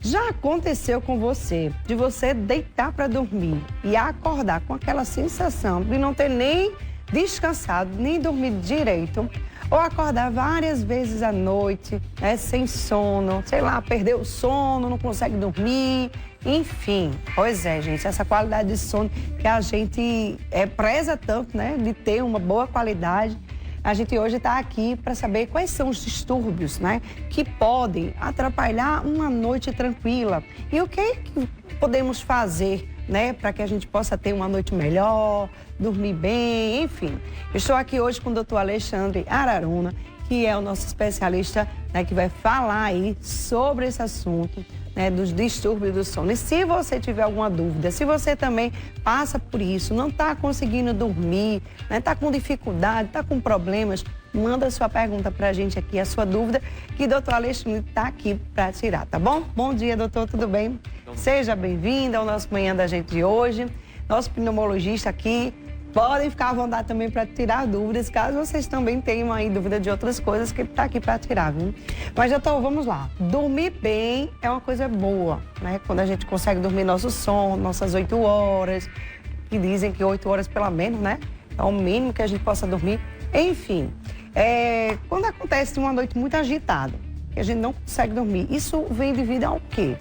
Já aconteceu com você, de você deitar para dormir e acordar com aquela sensação de não ter nem descansado, nem dormido direito? Ou acordar várias vezes à noite, né, sem sono, sei lá, perdeu o sono, não consegue dormir, enfim. Pois é, gente, essa qualidade de sono que a gente preza tanto, né, de ter uma boa qualidade. A gente hoje está aqui para saber quais são os distúrbios, né, que podem atrapalhar uma noite tranquila. E o que podemos fazer, né, para que a gente possa ter uma noite melhor, dormir bem, enfim. Eu estou aqui hoje com o Dr. Alexandre Araruna, que é o nosso especialista, né, que vai falar aí sobre esse assunto, né, dos distúrbios do sono. E se você tiver alguma dúvida, se você também passa por isso, não está conseguindo dormir, né, está com dificuldade, está com problemas, manda a sua pergunta para a gente aqui, a sua dúvida, que o doutor Alexandre está aqui para tirar, tá bom? Bom dia, doutor, tudo bem? Seja bem-vindo ao nosso Manhã da Gente de hoje. Nosso pneumologista aqui. Podem ficar à vontade também para tirar dúvidas, caso vocês também tenham aí dúvida de outras coisas que ele está aqui para tirar, viu? Mas, doutor, vamos lá. Dormir bem é uma coisa boa, né? Quando a gente consegue dormir nosso sono, nossas 8 horas, que dizem que 8 horas pelo menos, né? É o mínimo que a gente possa dormir. Enfim, quando acontece uma noite muito agitada, que a gente não consegue dormir, isso vem devido ao quê?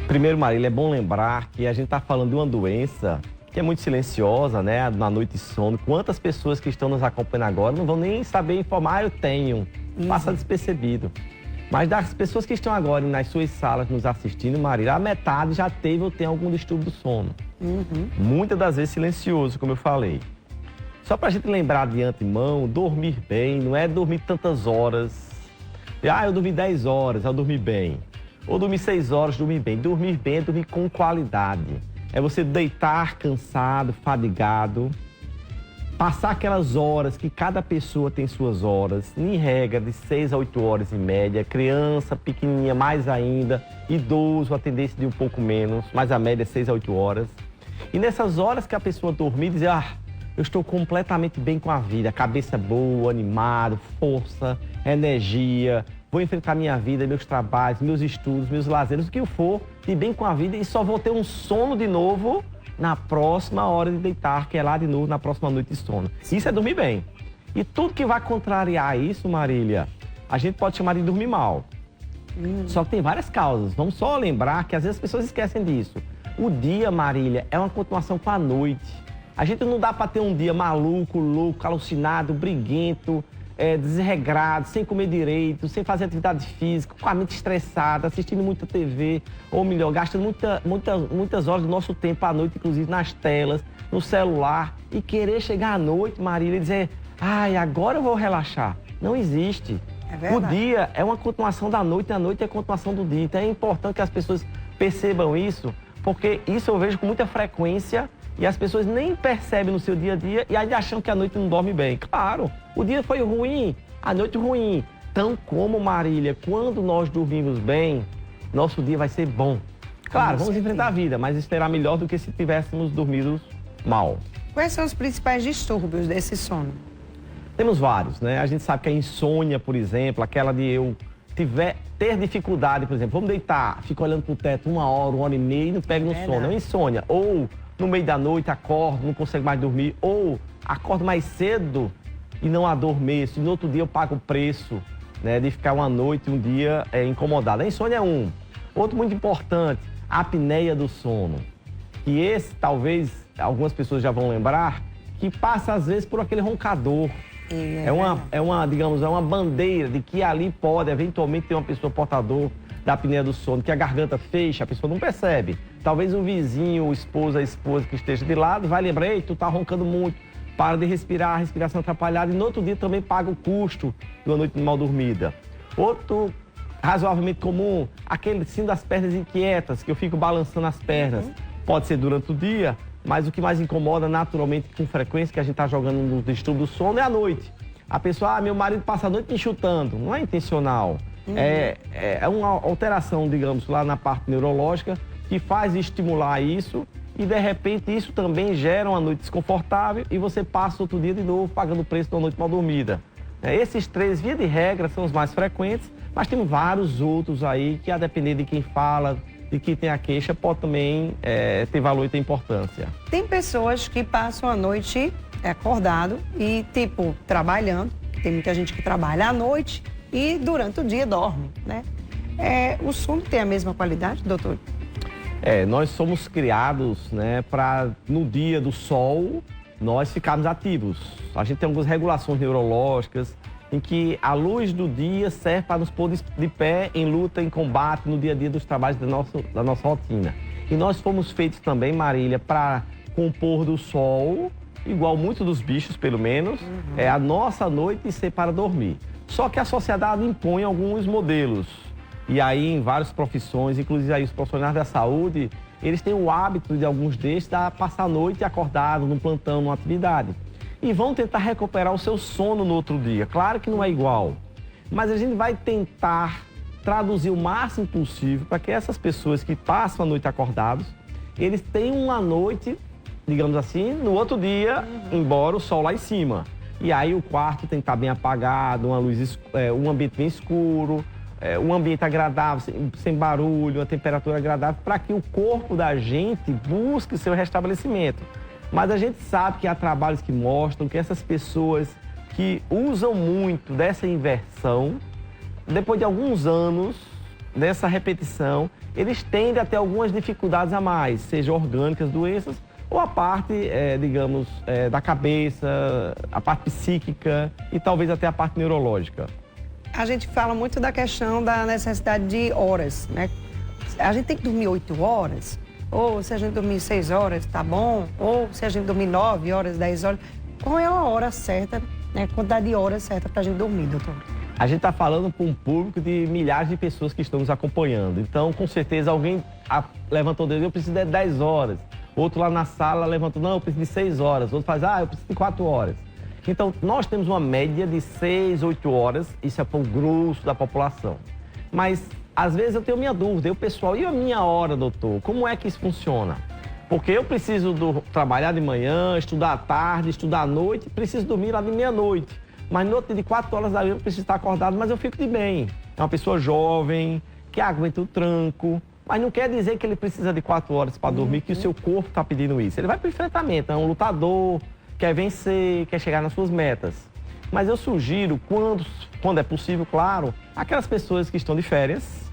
Primeiro, Marília, é bom lembrar que a gente está falando de uma doença que é muito silenciosa, né? Na noite de sono. Quantas pessoas que estão nos acompanhando agora não vão nem saber informar, eu tenho. Passa despercebido. Mas das pessoas que estão agora nas suas salas nos assistindo, Marília, a metade já teve ou tem algum distúrbio do sono. Muitas das vezes silencioso, como eu falei. Só para a gente lembrar de antemão, dormir bem não é dormir tantas horas. Eu dormi 10 horas, eu dormi bem. Ou dormir 6 horas, dormir bem. Dormir bem é dormir com qualidade. É você deitar cansado, fadigado, passar aquelas horas que cada pessoa tem suas horas, em regra de 6 a 8 horas em média, criança pequenininha mais ainda, idoso a tendência de um pouco menos, mas a média é 6 a 8 horas. E nessas horas que a pessoa dormir, dizer, eu estou completamente bem com a vida, cabeça boa, animado, força, energia, vou enfrentar minha vida, meus trabalhos, meus estudos, meus lazeres, o que eu for, de bem com a vida e só vou ter um sono de novo na próxima hora de deitar, que é lá de novo na próxima noite de sono. Isso é dormir bem. E tudo que vai contrariar isso, Marília, a gente pode chamar de dormir mal. Só que tem várias causas. Vamos só lembrar que às vezes as pessoas esquecem disso. O dia, Marília, é uma continuação com a noite. A gente não dá para ter um dia maluco, louco, alucinado, briguento, desregrado, sem comer direito, sem fazer atividade física, com a mente estressada, assistindo muita TV, ou melhor, gastando muitas horas do nosso tempo à noite, inclusive nas telas, no celular, e querer chegar à noite, Marília, e dizer, agora eu vou relaxar. Não existe. O dia é uma continuação da noite, a noite é a continuação do dia. Então é importante que as pessoas percebam isso, porque isso eu vejo com muita frequência e as pessoas nem percebem no seu dia a dia e ainda acham que a noite não dorme bem. Claro, o dia foi ruim, a noite ruim. Tão como, Marília, quando nós dormimos bem, nosso dia vai ser bom. Claro, vamos enfrentar a vida, mas esperar melhor do que se tivéssemos dormido mal. Quais são os principais distúrbios desse sono? Temos vários, né? A gente sabe que a insônia, por exemplo, aquela de eu ter dificuldade, por exemplo, vamos deitar, fico olhando pro teto 1 hora e meia e não pego no sono. É uma insônia. Ou no meio da noite acordo, não consigo mais dormir, ou acordo mais cedo e não adormeço, e no outro dia eu pago o preço, né, de ficar uma noite, um dia incomodado. A insônia é um. Outro muito importante, a apneia do sono. E esse, talvez, algumas pessoas já vão lembrar, que passa às vezes por aquele roncador. Digamos, é uma bandeira de que ali pode, eventualmente, ter uma pessoa portador da apneia do sono, que a garganta fecha, a pessoa não percebe. Talvez um vizinho, o esposo, a esposa que esteja de lado vai lembrar, ei, tu tá roncando muito, para de respirar, a respiração atrapalhada, e no outro dia também paga o custo de uma noite mal dormida. Outro razoavelmente comum, aquele síndrome das pernas inquietas, que eu fico balançando as pernas. Pode ser durante o dia, mas o que mais incomoda naturalmente com frequência, que a gente está jogando no distúrbio do sono, é à noite. A pessoa, meu marido passa a noite me chutando, não é intencional. É uma alteração, digamos, lá na parte neurológica, que faz estimular isso e, de repente, isso também gera uma noite desconfortável e você passa outro dia de novo pagando o preço de uma noite mal dormida. Esses três, via de regra, são os mais frequentes, Mas tem vários outros aí que, a depender de quem fala, de quem tem a queixa, pode também ter valor e ter importância. Tem pessoas que passam a noite acordado e, tipo, trabalhando. Tem muita gente que trabalha à noite e durante o dia dorme, né? O sono tem a mesma qualidade, doutor? Nós somos criados, né, para no dia do sol nós ficarmos ativos. A gente tem algumas regulações neurológicas em que a luz do dia serve para nos pôr de pé em luta, em combate, no dia a dia dos trabalhos da nossa rotina. E nós fomos feitos também, Marília, para compor do sol, igual muitos dos bichos, pelo menos, a nossa noite ser para dormir. Só que a sociedade impõe alguns modelos. E aí, em várias profissões, inclusive aí os profissionais da saúde, eles têm o hábito de alguns destes de passar a noite acordado, num plantão, numa atividade. E vão tentar recuperar o seu sono no outro dia. Claro que não é igual, mas a gente vai tentar traduzir o máximo possível para que essas pessoas que passam a noite acordados, eles tenham uma noite, digamos assim, no outro dia, embora o sol lá em cima. E aí o quarto tem que estar bem apagado, uma luz, um ambiente bem escuro, um ambiente agradável, sem barulho, uma temperatura agradável, para que o corpo da gente busque seu restabelecimento. Mas a gente sabe que há trabalhos que mostram que essas pessoas que usam muito dessa inversão, depois de alguns anos dessa repetição, eles tendem a ter algumas dificuldades a mais, seja orgânicas, doenças, ou a parte, digamos, da cabeça, a parte psíquica e talvez até a parte neurológica. A gente fala muito da questão da necessidade de horas, né? A gente tem que dormir 8 horas, ou se a gente dormir 6 horas, tá bom, ou se a gente dormir 9 horas, 10 horas. Qual é a hora certa, né? Quantidade de horas certa para a gente dormir, doutor? A gente está falando para um público de milhares de pessoas que estão nos acompanhando. Então, com certeza, alguém levantou o dedo, eu preciso de 10 horas. Outro lá na sala levantou, não, eu preciso de 6 horas. Outro faz, eu preciso de 4 horas. Então, nós temos uma média de 6, 8 horas, isso é para o grosso da população. Mas, às vezes, eu tenho minha dúvida, pessoal, e a minha hora, doutor? Como é que isso funciona? Porque eu preciso trabalhar de manhã, estudar à tarde, estudar à noite, preciso dormir lá de meia-noite. Mas no outro dia de 4 horas da manhã eu preciso estar acordado, mas eu fico de bem. É uma pessoa jovem, que aguenta o tranco, mas não quer dizer que ele precisa de 4 horas para dormir, que o seu corpo está pedindo isso. Ele vai para o enfrentamento, é um lutador, quer vencer, quer chegar nas suas metas. Mas eu sugiro, quando é possível, claro, aquelas pessoas que estão de férias,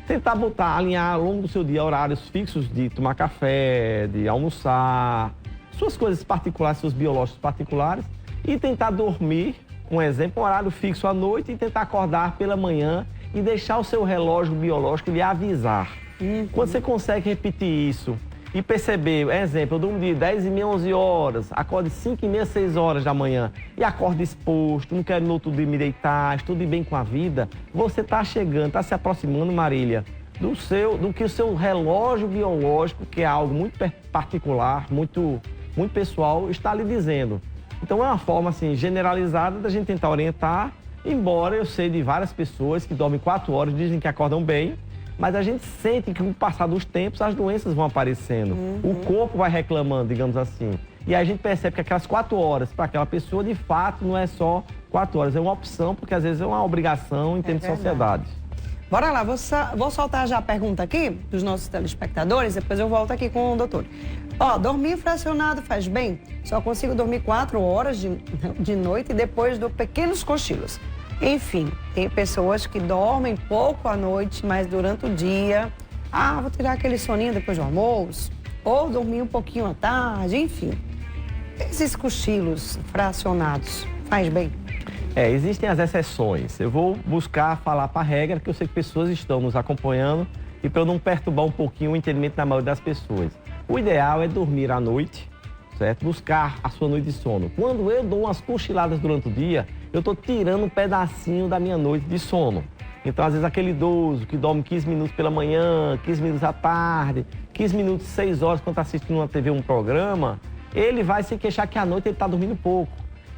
tentar alinhar ao longo do seu dia horários fixos de tomar café, de almoçar, suas coisas particulares, seus biológicos particulares, e tentar dormir, um exemplo, um horário fixo à noite e tentar acordar pela manhã e deixar o seu relógio biológico lhe avisar. Quando você consegue repetir isso e perceber, exemplo, eu durmo de 10h30, 11 horas, acordo de 5h30, 6 horas da manhã e acordo exposto, não quero no outro dia me deitar, estou de bem com a vida, você está chegando, está se aproximando, Marília, do que o seu relógio biológico, que é algo muito particular, muito pessoal, está lhe dizendo. Então é uma forma assim, generalizada da gente tentar orientar, embora eu sei de várias pessoas que dormem 4 horas, dizem que acordam bem, mas a gente sente que com o passar dos tempos as doenças vão aparecendo. O corpo vai reclamando, digamos assim. E aí a gente percebe que aquelas 4 horas para aquela pessoa, de fato, não é só 4 horas, é uma opção, porque às vezes é uma obrigação em termos de sociedade. Bora lá, vou soltar já a pergunta aqui dos nossos telespectadores, depois eu volto aqui com o doutor. Dormir fracionado faz bem? Só consigo dormir 4 horas de noite e depois dou pequenos cochilos. Enfim, tem pessoas que dormem pouco à noite, mas durante o dia, vou tirar aquele soninho depois do almoço, ou dormir um pouquinho à tarde, enfim. Esses cochilos fracionados faz bem? Existem as exceções. Eu vou buscar falar para a regra, que eu sei que pessoas estão nos acompanhando e para eu não perturbar um pouquinho o entendimento da maioria das pessoas. O ideal é dormir à noite, certo? Buscar a sua noite de sono. Quando eu dou umas cochiladas durante o dia, eu estou tirando um pedacinho da minha noite de sono. Então, às vezes, aquele idoso que dorme 15 minutos pela manhã, 15 minutos à tarde, 15 minutos, 6 horas, quando está assistindo uma TV, um programa, ele vai se queixar que à noite ele está dormindo pouco.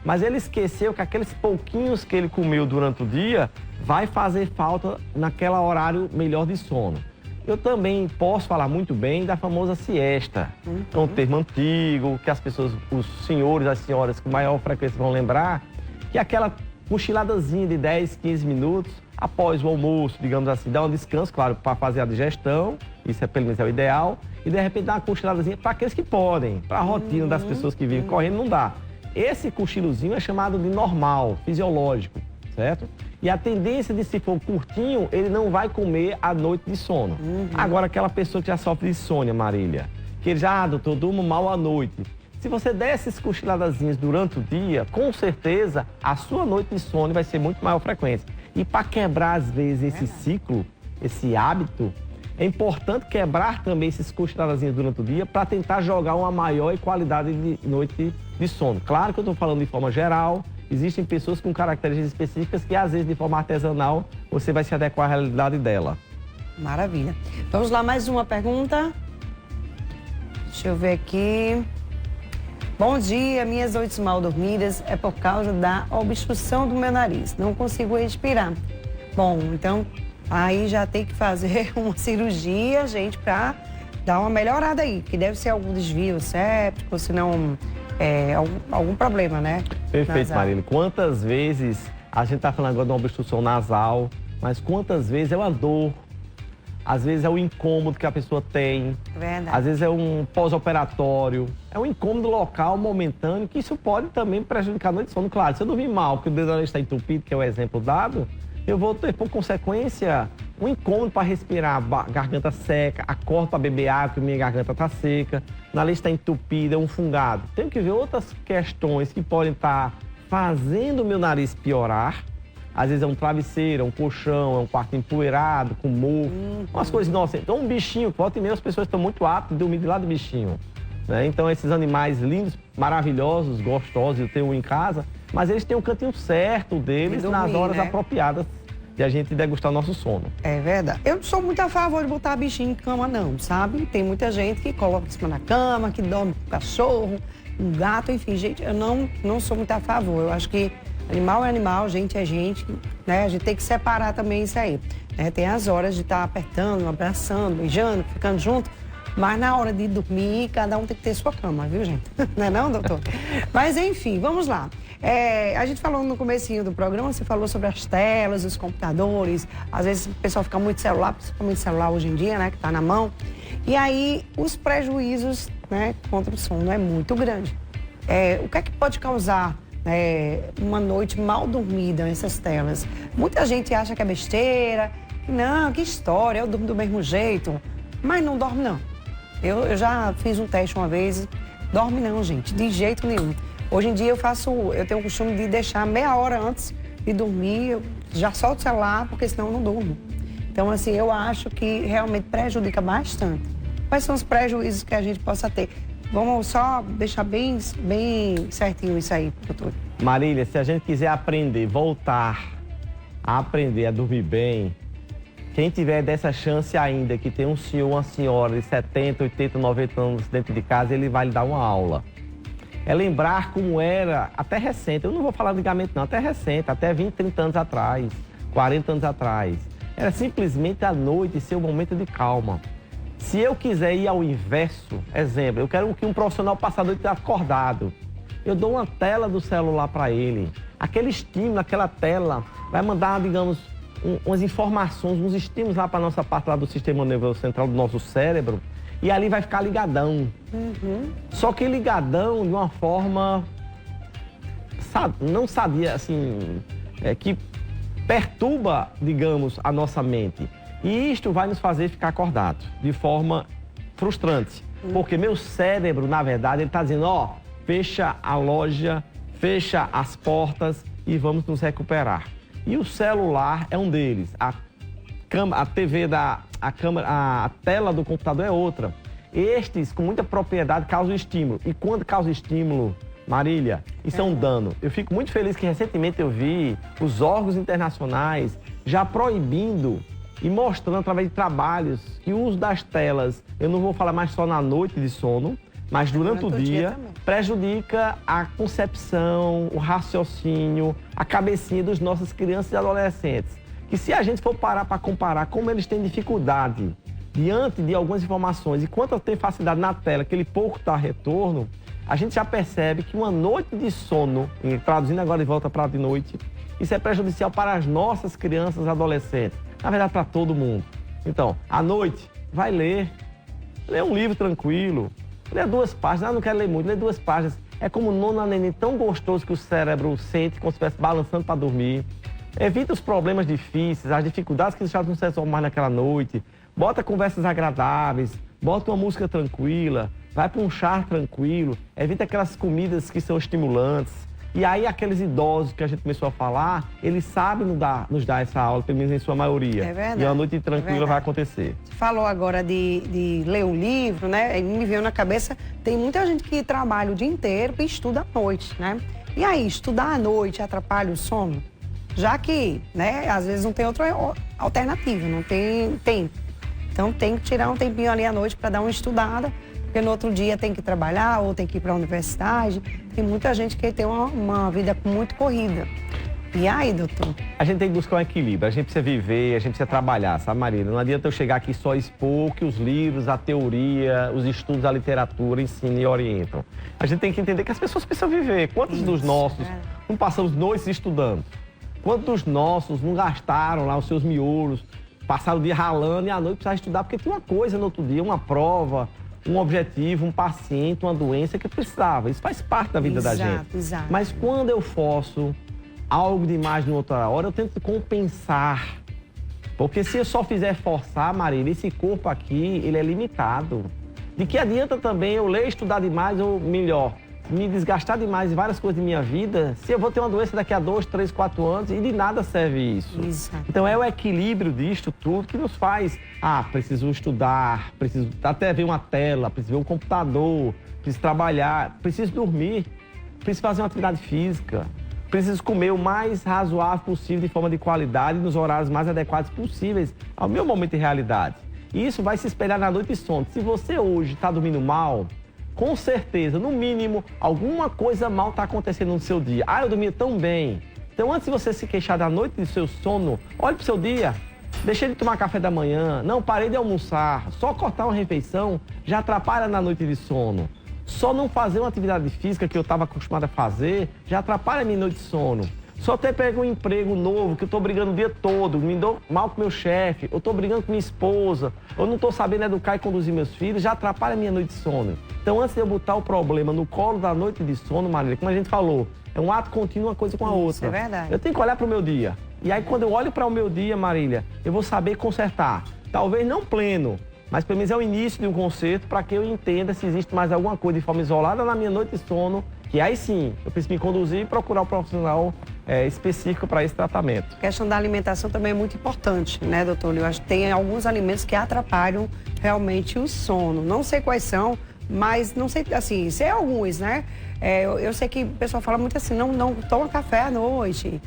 Mas ele esqueceu que aqueles pouquinhos que ele comeu durante o dia vai fazer falta naquele horário melhor de sono. Eu também posso falar muito bem da famosa siesta. É um termo antigo, que as pessoas, os senhores, as senhoras com maior frequência vão lembrar, que é aquela cochiladazinha de 10, 15 minutos após o almoço, digamos assim, dar um descanso, claro, para fazer a digestão, isso pelo menos é o ideal, e de repente dar uma cochiladazinha para aqueles que podem, para a rotina das pessoas que vivem correndo, não dá. Esse cochilozinho é chamado de normal, fisiológico, certo? E a tendência de, se for curtinho, ele não vai comer à noite de sono. Agora, aquela pessoa que já sofre de insônia, Marília, que já, doutor, durmo mal à noite. Se você der essas cochiladazinhas durante o dia, com certeza a sua noite de sono vai ser muito maior frequência. E para quebrar, às vezes, esse ciclo, esse hábito, é importante quebrar também esses cochiladazinhos durante o dia para tentar jogar uma maior qualidade de noite de sono. Claro que eu estou falando de forma geral, existem pessoas com características específicas que, às vezes, de forma artesanal, você vai se adequar à realidade dela. Maravilha. Vamos lá, mais uma pergunta. Deixa eu ver aqui. Bom dia, minhas noites mal dormidas é por causa da obstrução do meu nariz. Não consigo respirar. Bom, então aí já tem que fazer uma cirurgia, gente, para dar uma melhorada aí, que deve ser algum desvio séptico, se não algum problema, né? Perfeito, Marília. Quantas vezes a gente está falando agora de uma obstrução nasal, mas quantas vezes é uma dor? Às vezes é o incômodo que a pessoa tem. Verdade. Às vezes é um pós-operatório. É um incômodo local, momentâneo, que isso pode também prejudicar a noite de sono. Claro, se eu dormir mal, porque o dedo da orelha está entupido, que é o exemplo dado, eu vou ter, por consequência, um incômodo para respirar, garganta seca, acordo para beber água, porque minha garganta está seca, na orelha está entupida, é um fungado. Tenho que ver outras questões que podem estar fazendo o meu nariz piorar. Às vezes é um travesseiro, é um colchão, é um quarto empoeirado, com mofo, umas coisas, nossa, então um bichinho, volta e meia as pessoas estão muito aptas de dormir de lado do bichinho, né? Então esses animais lindos, maravilhosos, gostosos, eu tenho um em casa, mas eles têm um cantinho certo deles dormir, nas horas apropriadas de a gente degustar o nosso sono. É verdade. Eu não sou muito a favor de botar bichinho em cama não, sabe? Tem muita gente que coloca em cima da cama, que dorme com cachorro, um gato, enfim, gente, eu não sou muito a favor, eu acho que animal é animal, gente é gente, né? A gente tem que separar também isso aí. Né? Tem as horas de estar apertando, abraçando, beijando, ficando junto, mas na hora de dormir, cada um tem que ter sua cama, viu, gente? Não é não, doutor? Mas, enfim, vamos lá. A gente falou no comecinho do programa, você falou sobre as telas, os computadores, às vezes o pessoal fica muito celular, principalmente celular hoje em dia, né, que está na mão, e aí os prejuízos, né, contra o sono é muito grande. O que é que pode causar uma noite mal dormida nessas telas? Muita gente acha que é besteira, não, que história, eu durmo do mesmo jeito, mas não dorme não. Eu já fiz um teste uma vez, dorme não, gente, de jeito nenhum. Hoje em dia eu tenho o costume de deixar meia hora antes de dormir, eu já solto o celular, porque senão eu não durmo. Então, assim, eu acho que realmente prejudica bastante. Quais são os prejuízos que a gente possa ter? Vamos só deixar bem certinho isso aí, doutor. Marília, se a gente quiser aprender, voltar a aprender a dormir bem, quem tiver dessa chance ainda, que tem um senhor ou uma senhora de 70, 80, 90 anos dentro de casa, ele vai lhe dar uma aula. É lembrar como era, até recente, eu não vou falar antigamente não, até recente, até 20, 30 anos atrás, 40 anos atrás. Era simplesmente a noite ser um momento de calma. Se eu quiser ir ao inverso, exemplo, eu quero que um profissional passe a noite acordado. Eu dou uma tela do celular para ele. Aquele estímulo, aquela tela, vai mandar, digamos, umas informações, uns estímulos lá para a nossa parte lá do sistema nervoso central do nosso cérebro, e ali vai ficar ligadão. Só que ligadão de uma forma, não sadia, assim, que perturba, digamos, a nossa mente. E isto vai nos fazer ficar acordados de forma frustrante. Porque meu cérebro, na verdade, ele está dizendo, ó, fecha a loja, fecha as portas e vamos nos recuperar. E o celular é um deles. A TV a tela do computador é outra. Estes, com muita propriedade, causam estímulo. E quando causa estímulo, Marília, isso é um dano. Eu fico muito feliz que recentemente eu vi os órgãos internacionais já proibindo e mostrando através de trabalhos que o uso das telas, eu não vou falar mais só na noite de sono, mas durante o dia prejudica a concepção, o raciocínio, a cabecinha dos nossos crianças e adolescentes. Que se a gente for parar para comparar como eles têm dificuldade diante de algumas informações e quanto tem facilidade na tela, aquele pouco dá retorno, a gente já percebe que uma noite de sono, traduzindo agora de volta para de noite, Isso é prejudicial para as nossas crianças e adolescentes. Na verdade, para todo mundo. Então, à noite, vai ler. Lê um livro tranquilo. Lê 2 páginas. Ah, não quero ler muito. Lê 2 páginas. É como um nono neném tão gostoso que o cérebro sente como se estivesse balançando para dormir. Evita os problemas difíceis, as dificuldades que já não se resolvem mais naquela noite. Bota conversas agradáveis. Bota uma música tranquila. Vai para um chá tranquilo. Evita aquelas comidas que são estimulantes. E aí, aqueles idosos que a gente começou a falar, eles sabem nos dar essa aula, pelo menos em sua maioria. É verdade. E uma noite tranquila vai acontecer. Você falou agora de ler um livro, né? E me veio na cabeça, tem muita gente que trabalha o dia inteiro e estuda à noite, né? E aí, estudar à noite atrapalha o sono? Já que, né, às vezes não tem outra alternativa, não tem tempo. Então, tem que tirar um tempinho ali à noite para dar uma estudada, porque no outro dia tem que trabalhar ou tem que ir para a universidade. Tem muita gente que tem uma vida muito corrida. E aí, doutor? A gente tem que buscar um equilíbrio, a gente precisa viver, a gente precisa trabalhar, sabe, Marina? Não adianta eu chegar aqui só expor que os livros, a teoria, os estudos, a literatura ensinam e orientam. A gente tem que entender que as pessoas precisam viver. Quantos dos nossos não passamos noites estudando? Quantos dos nossos não gastaram lá os seus miolos, passaram o dia ralando e à noite precisavam estudar porque tinha uma coisa no outro dia, uma prova, um objetivo, um paciente, uma doença que precisava. Isso faz parte da vida da gente. Exato. Mas quando eu forço algo demais em outra hora, eu tento compensar. Porque se eu só fizer forçar, Marília, esse corpo aqui, ele é limitado. De que adianta também eu ler, estudar demais, ou melhor, me desgastar demais em várias coisas de minha vida, se eu vou ter uma doença daqui a 2, 3, 4 anos e de nada serve isso. Exato. Então é o equilíbrio disto tudo que nos faz, preciso estudar, preciso até ver uma tela, preciso ver um computador, preciso trabalhar, preciso dormir, preciso fazer uma atividade física, preciso comer o mais razoável possível de forma de qualidade nos horários mais adequados possíveis ao meu momento de realidade. E isso vai se espelhar na noite de sono. Se você hoje está dormindo mal, com certeza, no mínimo, alguma coisa mal está acontecendo no seu dia. Eu dormia tão bem. Então, antes de você se queixar da noite do seu sono, olhe para o seu dia. Deixei de tomar café da manhã, não parei de almoçar, só cortar uma refeição já atrapalha na noite de sono. Só não fazer uma atividade física que eu estava acostumado a fazer já atrapalha a minha noite de sono. Só ter pego um emprego novo, que eu estou brigando o dia todo, me dou mal com meu chefe, eu estou brigando com minha esposa, eu não estou sabendo educar e conduzir meus filhos, já atrapalha a minha noite de sono. Então, antes de eu botar o problema no colo da noite de sono, Marília, como a gente falou, é um ato contínuo uma coisa com a outra. Isso é verdade. Eu tenho que olhar para o meu dia. E aí, quando eu olho para o meu dia, Marília, eu vou saber consertar. Talvez não pleno, mas pelo menos é o início de um conserto para que eu entenda se existe mais alguma coisa de forma isolada na minha noite de sono, que aí sim, eu preciso me conduzir e procurar um profissional específico para esse tratamento. A questão da alimentação também é muito importante, né, doutor? Eu acho que tem alguns alimentos que atrapalham realmente o sono. Não sei quais são, mas não sei, assim, sei alguns, né? Eu sei que o pessoal fala muito assim, não toma café à noite,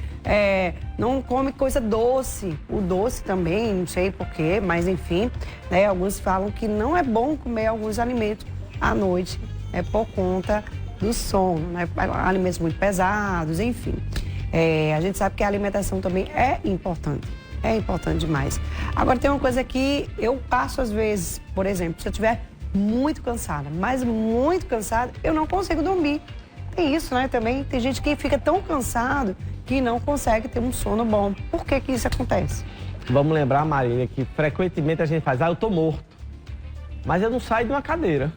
não come coisa doce. O doce também, não sei porquê, mas enfim, né? Alguns falam que não é bom comer alguns alimentos à noite, por conta do sono, né? Alimentos muito pesados, enfim. A gente sabe que a alimentação também é importante demais. Agora, tem uma coisa que eu passo às vezes, por exemplo, se eu estiver muito cansada, mas muito cansada, eu não consigo dormir. Tem isso, né, também. Tem gente que fica tão cansado que não consegue ter um sono bom. Por que isso acontece? Vamos lembrar, Marília, que frequentemente a gente faz, eu tô morto, mas eu não saio de uma cadeira.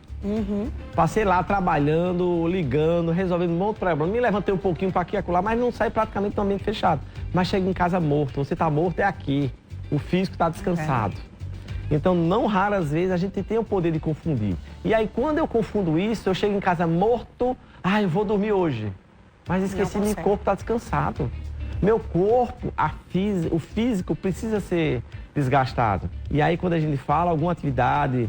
Passei lá trabalhando, ligando, resolvendo um monte de problema. Me levantei um pouquinho para aqui e acolá, mas não saí praticamente do ambiente fechado. Mas chego em casa morto. Você tá morto, é aqui. O físico está descansado. Então, não raras vezes a gente tem o poder de confundir. E aí, quando eu confundo isso, eu chego em casa morto, eu vou dormir hoje. Mas esqueci, meu corpo está descansado. Meu corpo, o físico precisa ser desgastado. E aí, quando a gente fala alguma atividade,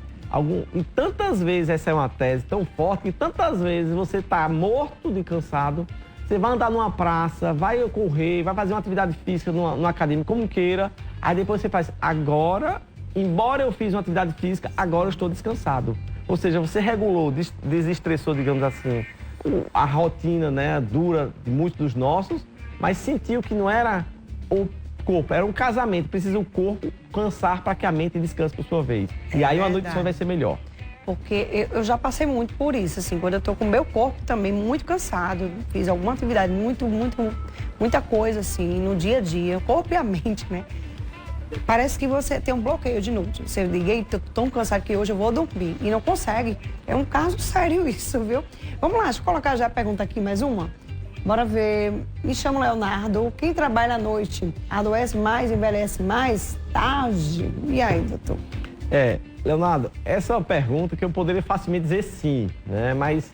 e tantas vezes essa é uma tese tão forte, que tantas vezes você está morto de cansado, você vai andar numa praça, vai correr, vai fazer uma atividade física numa academia, como queira, aí depois você faz, agora, embora eu fiz uma atividade física, agora eu estou descansado. Ou seja, você regulou, desestressou, digamos assim, a rotina, né, dura de muitos dos nossos, mas sentiu que não era o corpo, era um casamento, precisa o corpo cansar para que a mente descanse por sua vez. E aí uma noite de sono vai ser melhor. porque eu já passei muito por isso, assim, quando eu tô com o meu corpo também muito cansado, fiz alguma atividade muita coisa, assim, no dia a dia, o corpo e a mente, né? Parece que você tem um bloqueio de noite. Você liga, tô tão cansado que hoje eu vou dormir. E não consegue. É um caso sério isso, viu? Vamos lá, deixa eu colocar já a pergunta aqui, mais uma. Bora ver. Me chamo Leonardo. Quem trabalha à noite adoece mais, envelhece mais? Tarde. E aí, doutor? Leonardo, essa é uma pergunta que eu poderia facilmente dizer sim, né? Mas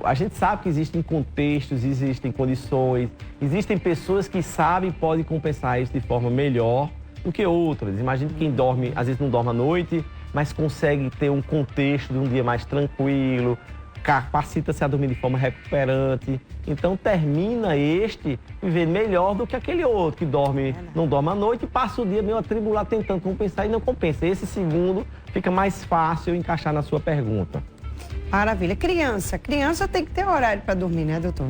a gente sabe que existem contextos, existem condições, existem pessoas que sabem e podem compensar isso de forma melhor do que outras. Imagina quem dorme, às vezes não dorme à noite, mas consegue ter um contexto de um dia mais tranquilo, capacita-se a dormir de forma recuperante. Então termina vivendo melhor do que aquele outro que não dorme à noite e passa o dia meio atribulado tentando compensar e não compensa. Esse segundo fica mais fácil encaixar na sua pergunta. Maravilha. Criança tem que ter horário para dormir, né, doutor?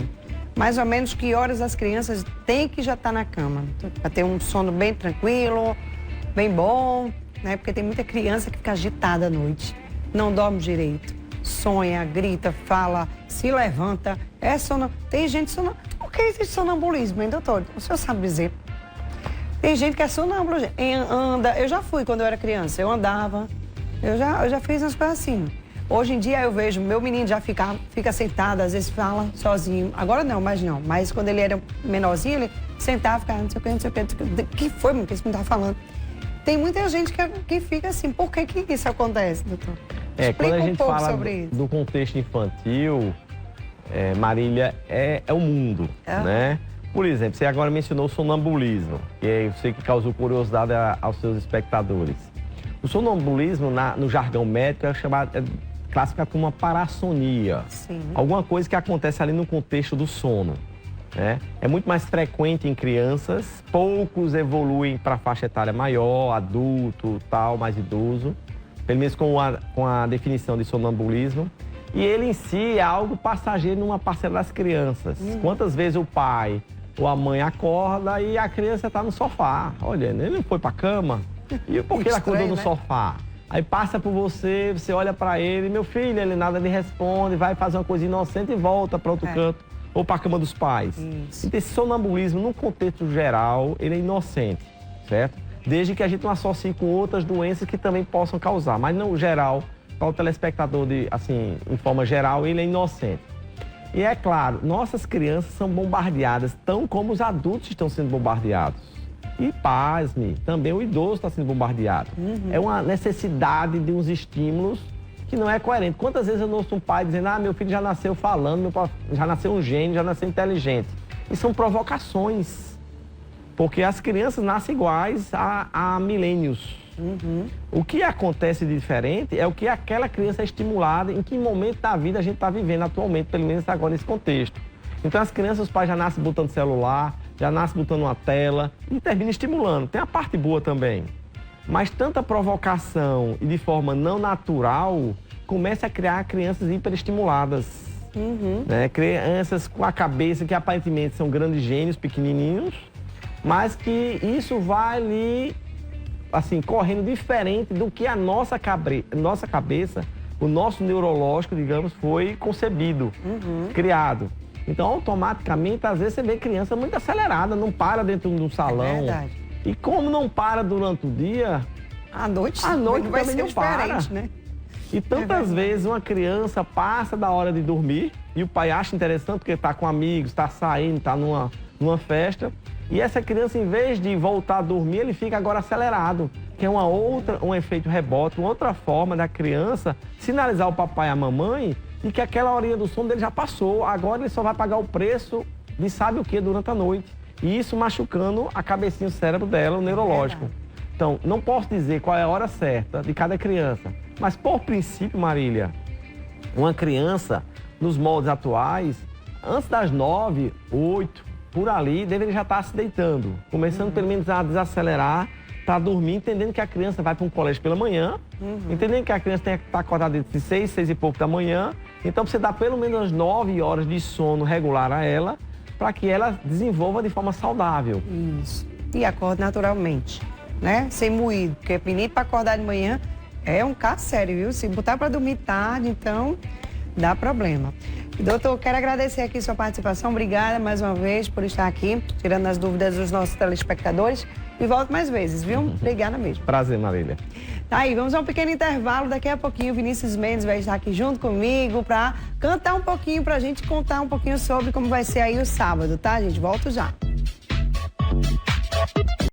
Mais ou menos que horas as crianças têm que já estar na cama? Para ter um sono bem tranquilo, bem bom, né? Porque tem muita criança que fica agitada à noite, não dorme direito, sonha, grita, fala, se levanta, tem gente Por que existe sonambulismo, hein, doutor? O senhor sabe dizer? Tem gente que é sonâmbula, anda. Eu já fui quando eu era criança, eu andava, eu já fiz umas coisas assim. Hoje em dia eu vejo, meu menino já fica sentado, às vezes fala sozinho. Agora não, mas quando ele era menorzinho, ele sentava, ficava não sei o que. Que foi, mano, que você não tá falando? Tem muita gente que fica assim, por que isso acontece, doutor? Quando a gente fala do contexto infantil, Marília, é o mundo, né? Por exemplo, você agora mencionou o sonambulismo, que eu sei que causou curiosidade aos seus espectadores. O sonambulismo, no jargão médico, é classificado como uma parassonia. Sim. Alguma coisa que acontece ali no contexto do sono, né? É muito mais frequente em crianças, poucos evoluem para a faixa etária maior, adulto, tal, mais idoso, pelo menos com a definição de sonambulismo. E ele em si é algo passageiro numa parcela das crianças. Quantas vezes o pai ou a mãe acorda e a criança está no sofá, olhando, ele não foi para a cama? E por que ele acordou no sofá? Aí passa por você olha para ele, meu filho, ele nada lhe responde, vai fazer uma coisa inocente e volta para outro canto, ou para a cama dos pais. Isso. Então, esse sonambulismo, num contexto geral, ele é inocente, certo? Desde que a gente não associe com outras doenças que também possam causar. Mas, no geral, para o telespectador, em forma geral, ele é inocente. E é claro, nossas crianças são bombardeadas, tão como os adultos estão sendo bombardeados. E, pasme, também o idoso está sendo bombardeado. É uma necessidade de uns estímulos que não é coerente. Quantas vezes eu ouço um pai dizendo, meu filho já nasceu falando, já nasceu um gênio, já nasceu inteligente. E são provocações, porque as crianças nascem iguais há milênios. O que acontece de diferente é o que aquela criança é estimulada, em que momento da vida a gente está vivendo atualmente, pelo menos agora nesse contexto. Então as crianças, os pais já nascem botando celular, já nascem botando uma tela e termina estimulando. Tem a parte boa também. Mas tanta provocação e de forma não natural começa a criar crianças hiperestimuladas. Né? Crianças com a cabeça que aparentemente são grandes gênios, pequenininhos, mas que isso vai ali, assim, correndo diferente do que a nossa cabeça, o nosso neurológico, digamos, foi concebido, criado. Então, automaticamente, às vezes você vê criança muito acelerada, não para dentro de um salão. É verdade. E como não para durante o dia, à noite também não para. Né? E tantas vezes uma criança passa da hora de dormir e o pai acha interessante porque está com amigos, está saindo, está numa festa. E essa criança, em vez de voltar a dormir, ele fica agora acelerado, que é um efeito rebote, uma outra forma da criança sinalizar ao papai e à mamãe e que aquela horinha do sono dele já passou, agora ele só vai pagar o preço de sabe o que durante a noite. E isso machucando a cabecinha, o cérebro dela, o neurológico. Então, não posso dizer qual é a hora certa de cada criança, mas por princípio, Marília, uma criança, nos moldes atuais, antes das 9, 8, por ali, deveria já estar se deitando, começando pelo menos a desacelerar, para dormir, entendendo que a criança vai para um colégio pela manhã, entendendo que a criança tem que estar acordada entre 6, 6 e pouco da manhã. Então, você dá pelo menos 9 horas de sono regular a ela, para que ela desenvolva de forma saudável. Isso. E acorde naturalmente, né? Sem moído, porque menino para acordar de manhã É um caso sério, viu? Se botar para dormir tarde, então dá problema. Doutor, quero agradecer aqui sua participação. Obrigada mais uma vez por estar aqui, tirando as dúvidas dos nossos telespectadores. E volto mais vezes, viu? Obrigada mesmo. Prazer, Marília. Tá aí, vamos a um pequeno intervalo. Daqui a pouquinho o Vinícius Mendes vai estar aqui junto comigo para cantar um pouquinho, para a gente contar um pouquinho sobre como vai ser aí o sábado, tá, gente? Volto já.